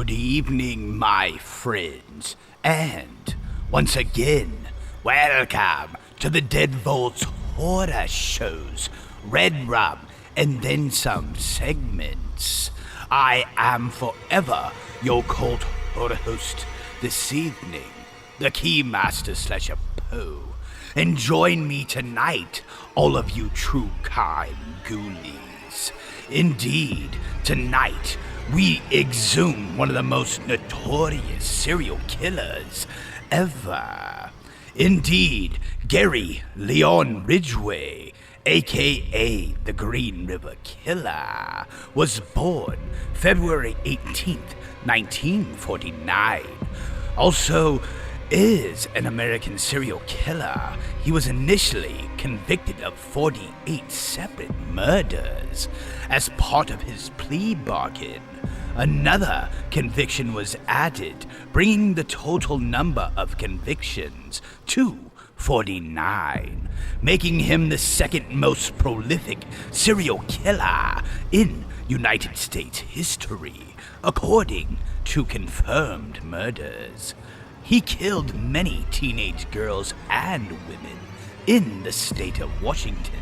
Good evening, my friends, and once again, welcome to the Dead Vault's Horror Shows, Redrum, and then some segments. I am forever your cult horror host this evening, the Keymaster / Poe, and join me tonight, all of you true crime ghoulies. Indeed, tonight, we exhume one of the most notorious serial killers ever. Indeed, Gary Leon Ridgway, aka the Green River Killer, was born February 18th, 1949. Also, is an American serial killer. He was initially convicted of 48 separate murders as part of his plea bargain. Another conviction was added, bringing the total number of convictions to 49, making him the second most prolific serial killer in United States history, according to confirmed murders. He killed many teenage girls and women in the state of Washington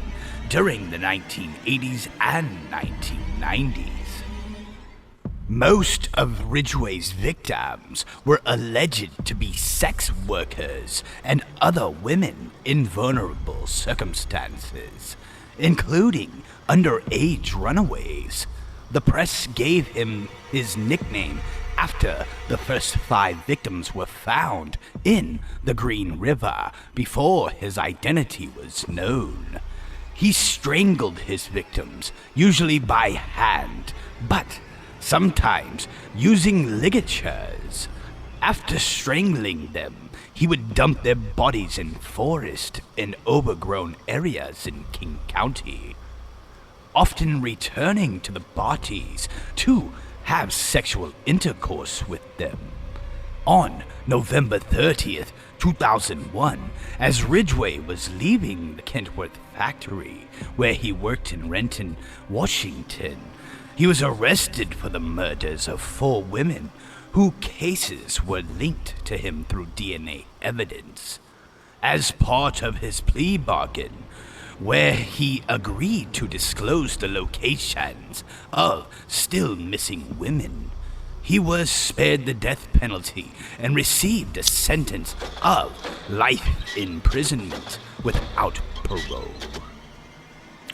during the 1980s and 1990s. Most of Ridgway's victims were alleged to be sex workers and other women in vulnerable circumstances, including underage runaways. The press gave him his nickname after the first 5 victims were found in the Green River before his identity was known. He strangled his victims, usually by hand, but sometimes using ligatures. After strangling them, he would dump their bodies in forest and overgrown areas in King County, often returning to the bodies to have sexual intercourse with them. On November 30th, 2001, as Ridgway was leaving the Kentworth factory where he worked in Renton, Washington, he was arrested for the murders of 4 women whose cases were linked to him through DNA evidence. As part of his plea bargain, where he agreed to disclose the locations of still missing women, he was spared the death penalty and received a sentence of life imprisonment without parole.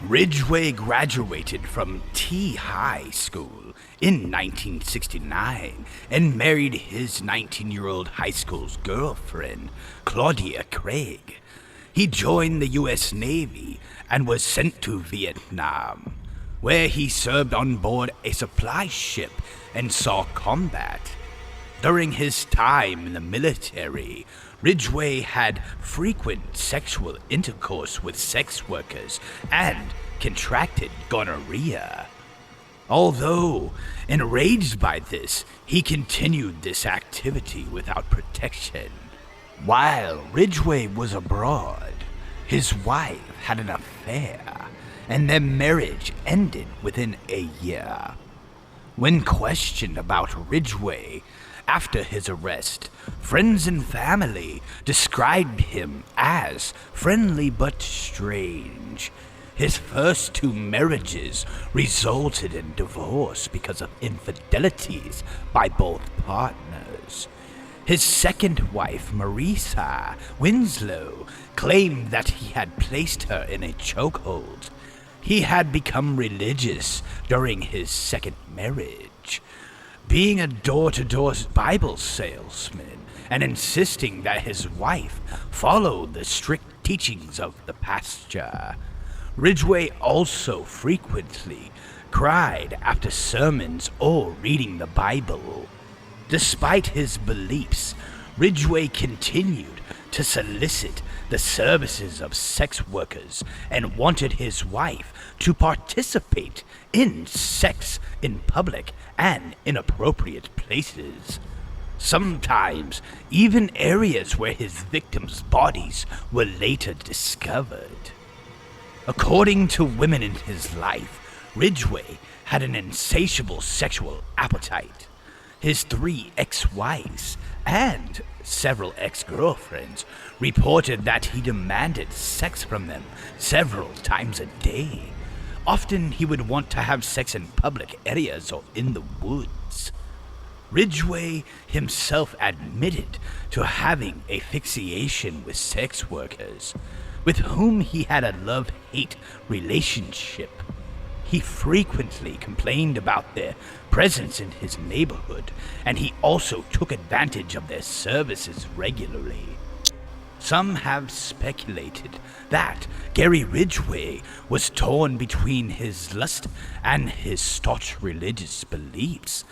Ridgway graduated from T High School in 1969 and married his 19-year-old high school's girlfriend, Claudia Craig. He joined the U.S. Navy and was sent to Vietnam, where he served on board a supply ship and saw combat. During his time in the military, Ridgway had frequent sexual intercourse with sex workers and contracted gonorrhea. Although enraged by this, he continued this activity without protection. While Ridgway was abroad, his wife had an affair, and their marriage ended within a year. When questioned about Ridgway after his arrest, friends and family described him as friendly but strange. His first 2 marriages resulted in divorce because of infidelities by both partners. His second wife, Marisa Winslow, claimed that he had placed her in a chokehold. He had become religious during his second marriage, being a door-to-door Bible salesman and insisting that his wife follow the strict teachings of the pastor. Ridgway also frequently cried after sermons or reading the Bible. Despite his beliefs, Ridgway continued to solicit the services of sex workers and wanted his wife to participate in sex in public and inappropriate places. Sometimes even areas where his victims' bodies were later discovered. According to women in his life, Ridgway had an insatiable sexual appetite. his 3 ex-wives and several ex-girlfriends reported that he demanded sex from them several times a day. Often he would want to have sex in public areas or in the woods. Ridgway himself admitted to having a fixation with sex workers, with whom he had a love-hate relationship. He frequently complained about their presence in his neighborhood, and he also took advantage of their services regularly. Some have speculated that Gary Ridgway was torn between his lust and his staunch religious beliefs.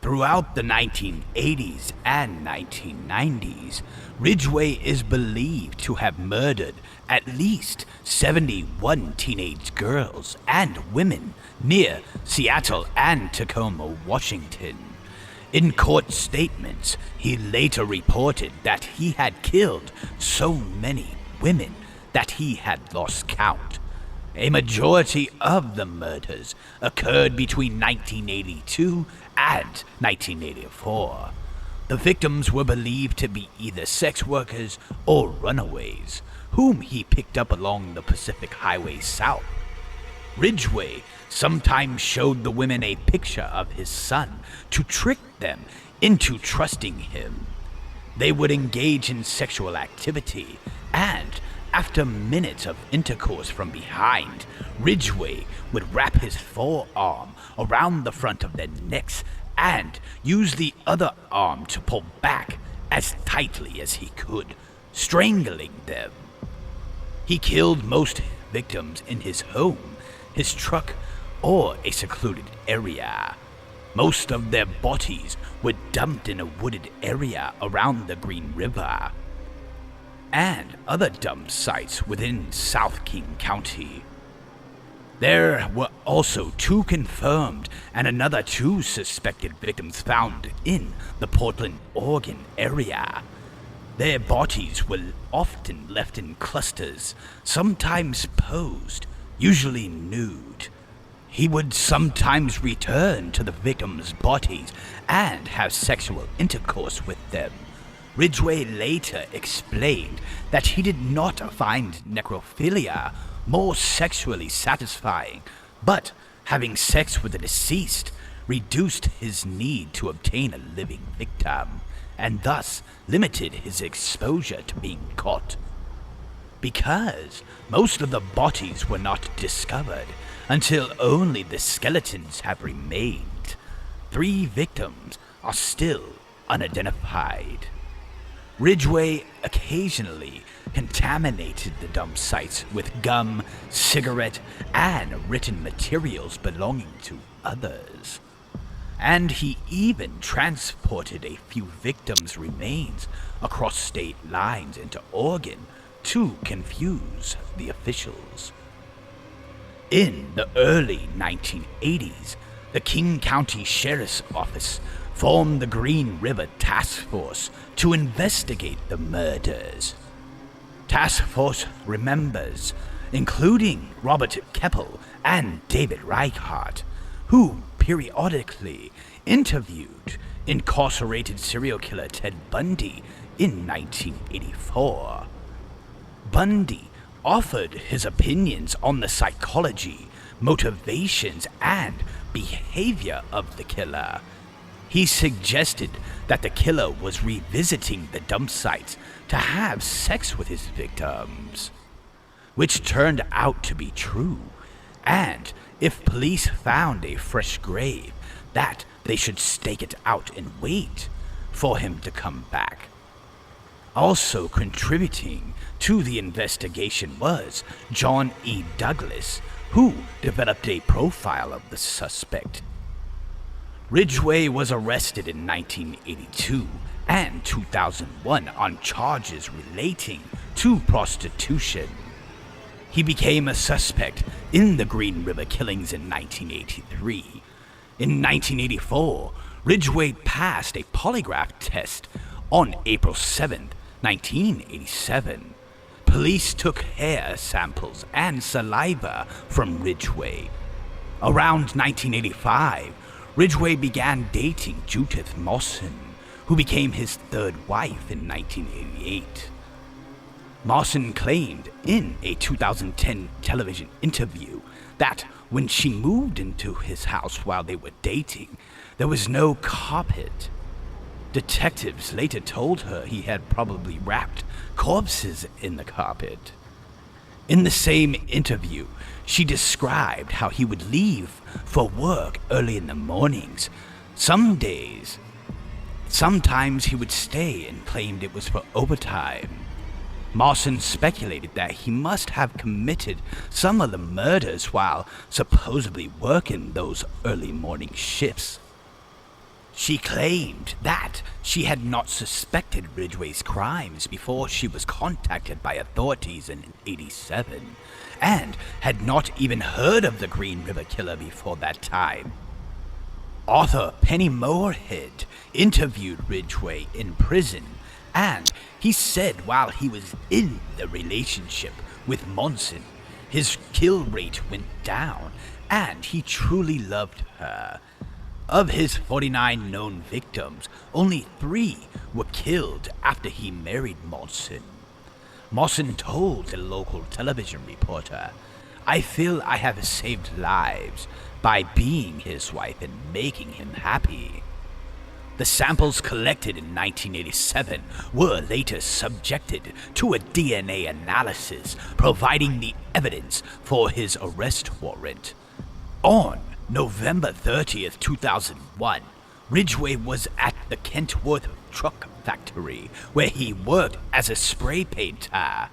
Throughout the 1980s and 1990s, Ridgway is believed to have murdered at least 71 teenage girls and women near Seattle and Tacoma, Washington. In court statements, he later reported that he had killed so many women that he had lost count. A majority of the murders occurred between 1982 and 1984. The victims were believed to be either sex workers or runaways, whom he picked up along the Pacific Highway South. Ridgway sometimes showed the women a picture of his son to trick them into trusting him. They would engage in sexual activity, and after minutes of intercourse from behind, Ridgway would wrap his forearm around the front of their necks and use the other arm to pull back as tightly as he could, strangling them. He killed most victims in his home, his truck, or a secluded area. Most of their bodies were dumped in a wooded area around the Green River and other dump sites within South King County. There were also 2 confirmed and another 2 suspected victims found in the Portland, Oregon area. Their bodies were often left in clusters, sometimes posed, usually nude. He would sometimes return to the victims' bodies and have sexual intercourse with them. Ridgway later explained that he did not find necrophilia more sexually satisfying, but having sex with the deceased reduced his need to obtain a living victim, and thus limited his exposure to being caught. Because most of the bodies were not discovered until only the skeletons have remained, 3 victims are still unidentified. Ridgway occasionally contaminated the dump sites with gum, cigarette, and written materials belonging to others. And he even transported a few victims' remains across state lines into Oregon to confuse the officials. In the early 1980s, the King County Sheriff's Office formed the Green River Task Force to investigate the murders. Task Force members, including Robert Keppel and David Reichardt, who periodically interviewed incarcerated serial killer Ted Bundy in 1984. Bundy offered his opinions on the psychology, motivations, and behavior of the killer. He suggested that the killer was revisiting the dump sites to have sex with his victims, which turned out to be true, and if police found a fresh grave, that they should stake it out and wait for him to come back. Also contributing to the investigation was John E. Douglas, who developed a profile of the suspect. Ridgway was arrested in 1982 and 2001 on charges relating to prostitution. He became a suspect in the Green River killings in 1983. In 1984, Ridgway passed a polygraph test on April 7, 1987. Police took hair samples and saliva from Ridgway. Around 1985, Ridgway began dating Judith Mawson, who became his third wife in 1988. Mawson claimed in a 2010 television interview that when she moved into his house while they were dating, there was no carpet. Detectives later told her he had probably wrapped corpses in the carpet. In the same interview, she described how he would leave for work early in the mornings. Sometimes he would stay and claimed it was for overtime. Mawson speculated that he must have committed some of the murders while supposedly working those early morning shifts. She claimed that she had not suspected Ridgway's crimes before she was contacted by authorities in '87, and had not even heard of the Green River Killer before that time. Author Penny Moorhead interviewed Ridgway in prison, and he said while he was in the relationship with Monson, his kill rate went down, and he truly loved her. Of his 49 known victims, only 3 were killed after he married Monson. Mawson told a local television reporter, "I feel I have saved lives by being his wife and making him happy." The samples collected in 1987 were later subjected to a DNA analysis, providing the evidence for his arrest warrant. On November 30th, 2001, Ridgway was at the Kentworth truck factory where he worked as a spray painter.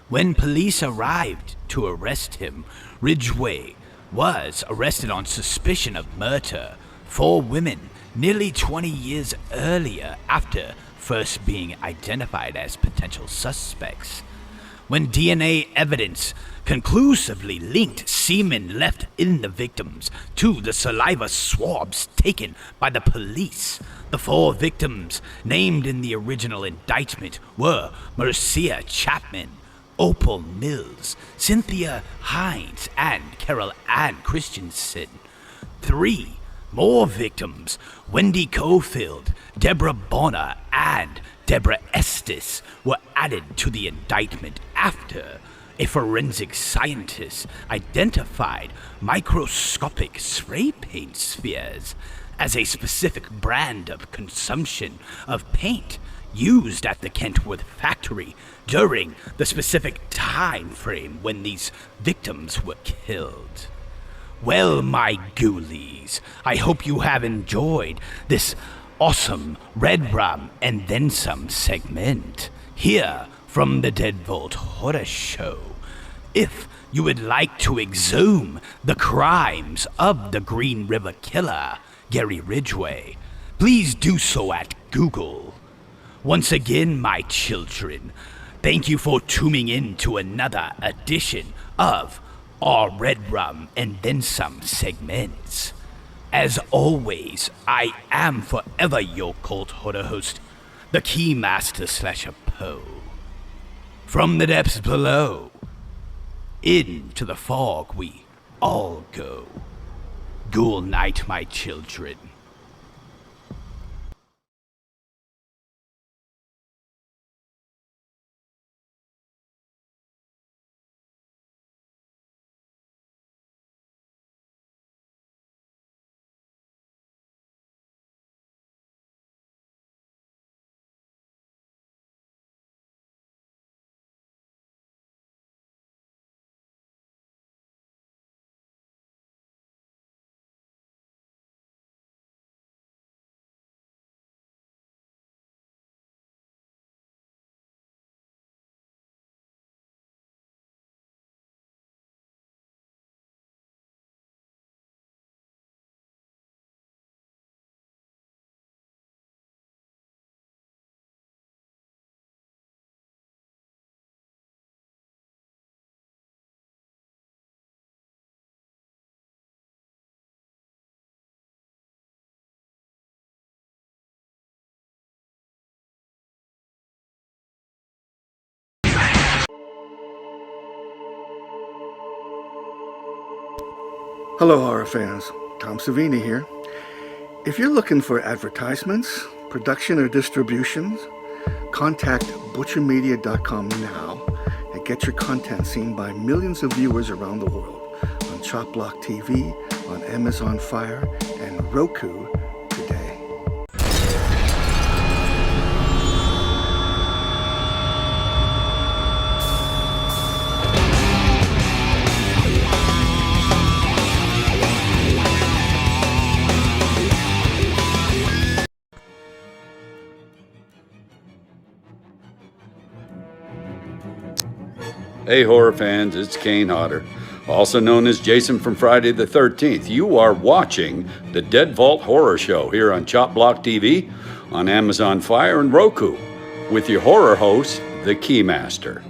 When police arrived to arrest him, Ridgway was arrested on suspicion of murder. 4 women nearly 20 years earlier after first being identified as potential suspects. When DNA evidence conclusively linked semen left in the victims to the saliva swabs taken by the police, the 4 victims named in the original indictment were Marcia Chapman, Opal Mills, Cynthia Hines, and Carol Ann Christensen. 3 more victims, Wendy Cofield, Deborah Bonner, and Deborah Estes, were added to the indictment after a forensic scientist identified microscopic spray paint spheres as a specific brand of consumption of paint used at the Kentworth factory during the specific time frame when these victims were killed. Well, my ghoulies, I hope you have enjoyed this awesome Redrum and then some segment here from the Deadbolt Horror Show. If you would like to exhume the crimes of the Green River Killer, Gary Ridgway, please do so at Google. Once again, my children, thank you for tuning in to another edition of our Redrum and then some segments. As always, I am forever your cult horror host, the Keymaster /Poe. From the depths below, into the fog we all go. Ghoul night, my children. Hello, horror fans. Tom Savini here. If you're looking for advertisements, production, or distributions, contact butchermedia.com now and get your content seen by millions of viewers around the world on Chop Block TV, on Amazon Fire, and Roku today. Hey horror fans, it's Kane Hodder, also known as Jason from Friday the 13th. You are watching the Dead Vault Horror Show here on Chop Block TV, on Amazon Fire, and Roku, with your horror host, the Keymaster.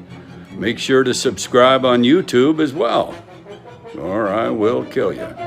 Make sure to subscribe on YouTube as well, or I will kill you.